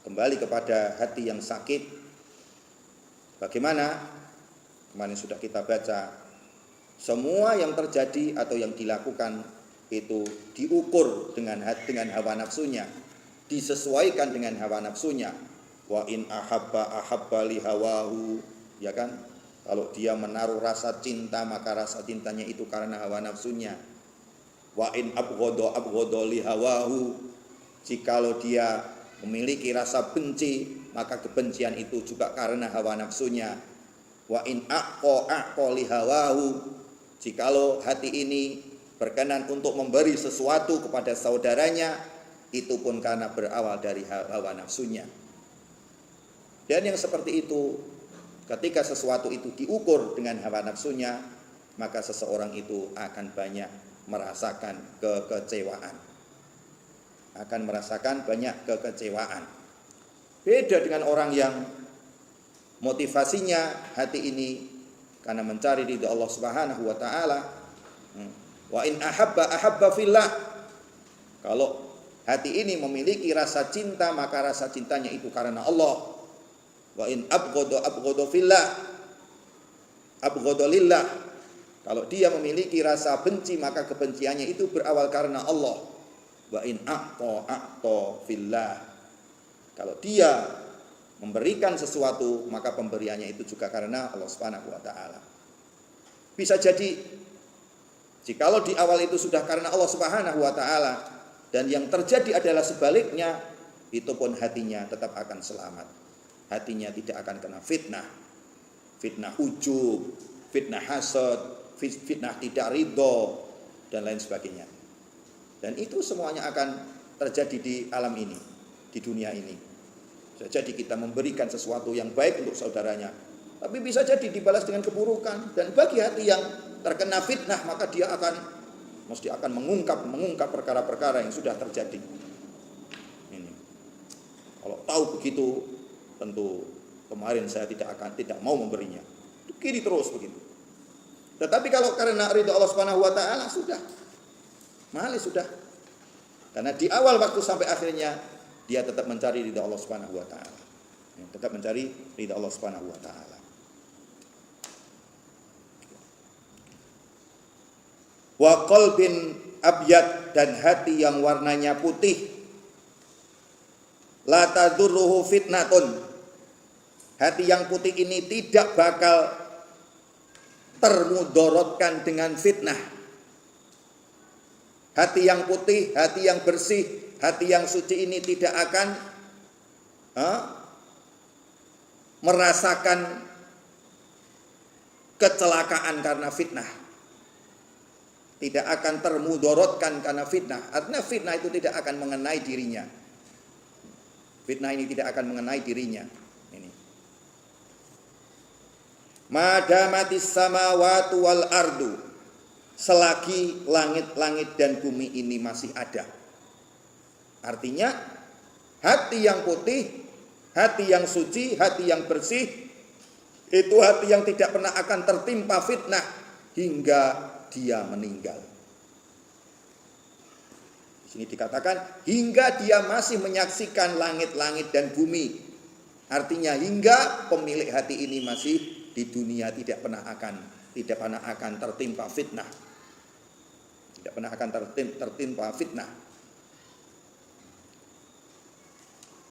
kembali kepada hati yang sakit. Bagaimana? Kemarin sudah kita baca, semua yang terjadi atau yang dilakukan itu diukur dengan hawa nafsunya, disesuaikan dengan hawa nafsunya. Wa in ahabba li hawahu, ya kan? Kalau dia menaruh rasa cinta, maka rasa cintanya itu karena hawa nafsunya. Wa in abghadha li hawahu, jikalau dia memiliki rasa benci, maka kebencian itu juga karena hawa nafsunya. Wa in aqqa li hawahu, jikalau hati ini berkenan untuk memberi sesuatu kepada saudaranya, itu pun karena berawal dari hawa nafsunya. Dan yang seperti itu, ketika sesuatu itu diukur dengan hawa nafsunya, maka seseorang itu akan banyak merasakan kekecewaan. Akan merasakan banyak kekecewaan. Beda dengan orang yang motivasinya hati ini karena mencari ridha Allah Subhanahu wa taala. Wa in ahabba fillah. Kalau hati ini memiliki rasa cinta, maka rasa cintanya itu karena Allah. Wa in abghadha fillah. Abghadha lillah. Kalau dia memiliki rasa benci, maka kebenciannya itu berawal karena Allah. Wa in a'ta fillah. Kalau dia memberikan sesuatu, maka pemberiannya itu juga karena Allah Subhanahu wa taala. Bisa jadi jikalau di awal itu sudah karena Allah Subhanahu wa taala dan yang terjadi adalah sebaliknya, itu pun hatinya tetap akan selamat. Hatinya tidak akan kena fitnah. Fitnah ujub, fitnah hasad, fitnah tidak ridho dan lain sebagainya. Dan itu semuanya akan terjadi di alam ini, di dunia ini. Jadi kita memberikan sesuatu yang baik untuk saudaranya, tapi bisa jadi dibalas dengan keburukan. Dan bagi hati yang terkena fitnah, maka dia mesti akan mengungkap perkara-perkara yang sudah terjadi. Ini. Kalau tahu begitu, tentu kemarin saya tidak mau memberinya. Kiri terus begitu. Tetapi kalau karena ridha Allah Subhanahu wa taala sudah. Karena di awal waktu sampai akhirnya dia tetap mencari ridha Allah Subhanahu wa taala. Tetap mencari ridha Allah Subhanahu wa taala. Wa qalbin abyad, dan hati yang warnanya putih. La tadurruhu fitnatun. Hati yang putih ini tidak bakal termudaratkan dengan fitnah. Hati yang putih, hati yang bersih, hati yang suci ini tidak akan merasakan kecelakaan karena fitnah. Tidak akan termudaratkan karena fitnah. Artinya fitnah itu tidak akan mengenai dirinya. Fitnah ini tidak akan mengenai dirinya. Ini. Madamatis samawati wal ardu, selagi langit-langit dan bumi ini masih ada. Artinya hati yang putih, hati yang suci, hati yang bersih, itu hati yang tidak pernah akan tertimpa fitnah hingga dia meninggal. Di sini dikatakan hingga dia masih menyaksikan langit-langit dan bumi. Artinya hingga pemilik hati ini masih di dunia tidak pernah akan tertimpa fitnah. Tidak pernah akan tertimpa fitnah.